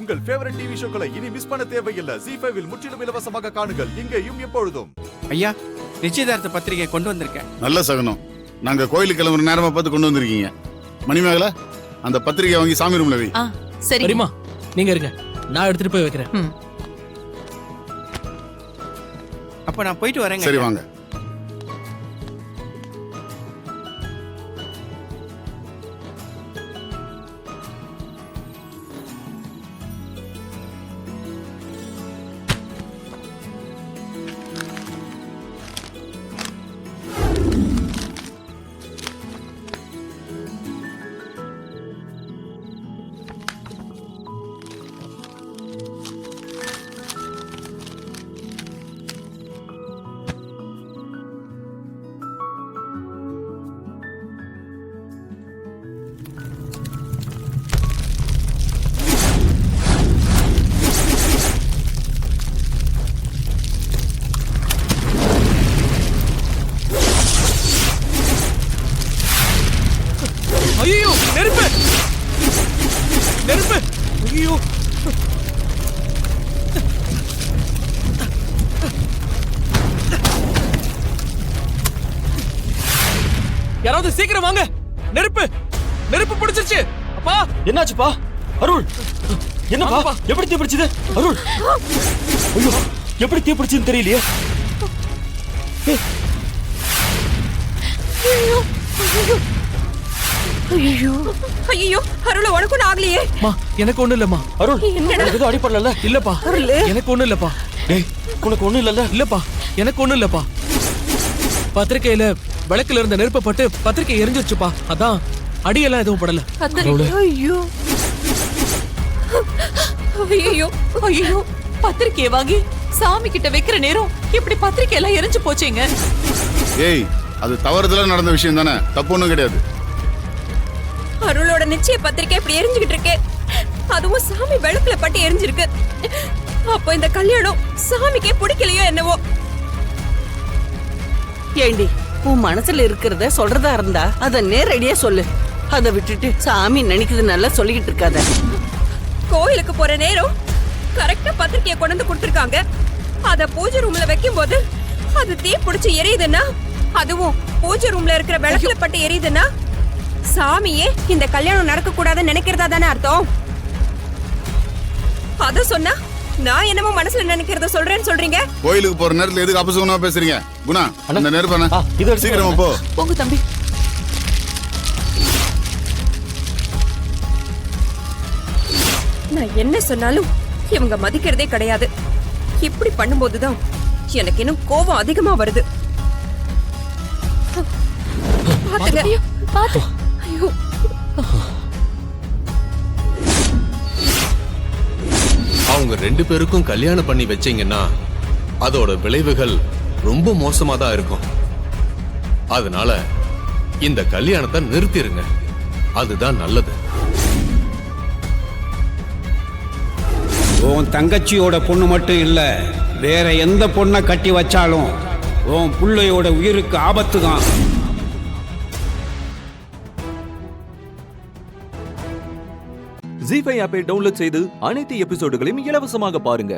உங்கள் favourite TV ஷோக்களை இனி miss பண்ண தேவையில்லை. ZEE5 இல் முற்றிலும் இலவசமாக காணுங்கள். இங்கேயும் எப்பொழுதும். ஐயா, நிச்சயதார்த்த பத்திரிகை கொண்டு வந்திருக்கேன். நல்ல சகனம். நாங்க கோயிலுக்கு கிளம்புற நேரமா பார்த்து கொண்டு வந்திருக்கீங்க. மணிமேகலை, அந்த பத்திரிகை வாங்கி சாமி ரூம்ல வை. சரி சரிம்மா, நீங்க இருங்க, நான் எடுத்துட்டு போய் வைக்கிறேன். அப்ப நான் போயிட்டு வரேங்க. சரி வாங்க. ஐயோ, நெருப்பு நெருப்பு! ஐயோ, யாராவது சீக்கிரம் வாங்க! நெருப்பு நெருப்பு பிடிச்சிருச்சு. அப்பா, என்னாச்சுப்பா? அருள், என்னப்பா? எப்படி தீ பிடிச்சது? அருள், ஐயோ, எப்படி தீ பிடிச்சதுன்னு தெரியலையே. ஐயோ, அருள் உனக்கு ஒண்ணு ஆகலையே? அம்மா, எனக்கு ஒண்ணு இல்லம்மா. அருள், உனக்கு எதுவும் அடிப்படல? இல்லப்பா, எனக்கு ஒண்ணு இல்லப்பா. டேய், உனக்கு ஒண்ணும் இல்லல்ல? இல்லப்பா, எனக்கு ஒண்ணு இல்லப்பா. பத்திரிக்கையில விளக்குல இருந்த நெருப்பு பட்டு பத்திரிக்கை எரிஞ்சிருச்சுப்பா. அதான் அடியெல்லாம் எதுவும் படல. ஐயோ ஐயோ ஐயோ, பத்திரிக்கையை வாங்கி சாமி கிட்ட வைக்கிற நேரம் இப்படி பத்திரிக்கை எல்லாம் எரிஞ்சு போச்சேங்க. ஏய், அது தவறுதலா நடந்த விஷயம் தானே, தப்பு ஒண்ணும் கிடையாது. அருளோட நிச்சய பத்திரிக்கை இப்படி எரிஞ்சுகிட்டு இருக்கு, அதுவும் சாமி விளக்குல பட்டு எரிஞ்சிருக்கு. அப்போ இந்த கல்யாணம் சாமிக்கே பிடிக்கலையோ என்னவோ. ஏண்டி, உன் மனசுல இருக்கிறத சொல்றதா இருந்தா அத நேரடியா சொல்லு. அதை விட்டுட்டு சாமி நினைக்குது நல்லா சொல்லிக்கிட்டு இருக்காத. கோயிலுக்கு போற நேரம் கரெக்டா பத்திரிக்கையை கொண்டு வந்து கொடுத்திருக்காங்க. அத பூஜை ரூம்ல வைக்கும் போது அது தீ பிடிச்சு எரியுதுன்னா, அதுவும் பூஜை ரூம்ல இருக்கிற விளக்குல பட்டு எரியுதுன்னா, சாமியே இந்த கல்யாணம் நடக்க கூடாதுன்னு நினைக்கிறதா தானே அர்த்தம்? அத சொன்னா நான் என்னமோ மனசுல நினைக்கிறத சொல்றேன்னு சொல்றீங்க. கோயிலுக்கு போற நேரத்துல எதுக்கு அபசகுணமா பேசுறீங்க? குணா, அந்த நெருப்பான சீக்கிரமா போ. போங்க தம்பி. நான் என்ன சொன்னாலும் இவங்க மதிக்கிறதே கிடையாது. இப்படி பண்ணும்போதுதான் எனக்கு இன்னும் கோபம் அதிகமா வருது. பாத்து. ஐயோ, அவங்க ரெண்டு பேருக்கும் கல்யாணம் பண்ணி வச்சீங்கன்னா அதோட விளைவுகள் ரொம்ப மோசமா தான் இருக்கும். அதனால இந்த கல்யாணத்தை நிறுத்திருங்க, அதுதான் நல்லது. உன் தங்கச்சியோட பொண்ணு மட்டும் இல்ல, வேற எந்த பொண்ணை கட்டி வச்சாலும் உன் பிள்ளையோட உயிருக்கு ஆபத்து தான். ZEE5 ஆப்பை டவுன்லோட் செய்து அனைத்து எபிசோடுகளையும் இலவசமாக பாருங்க.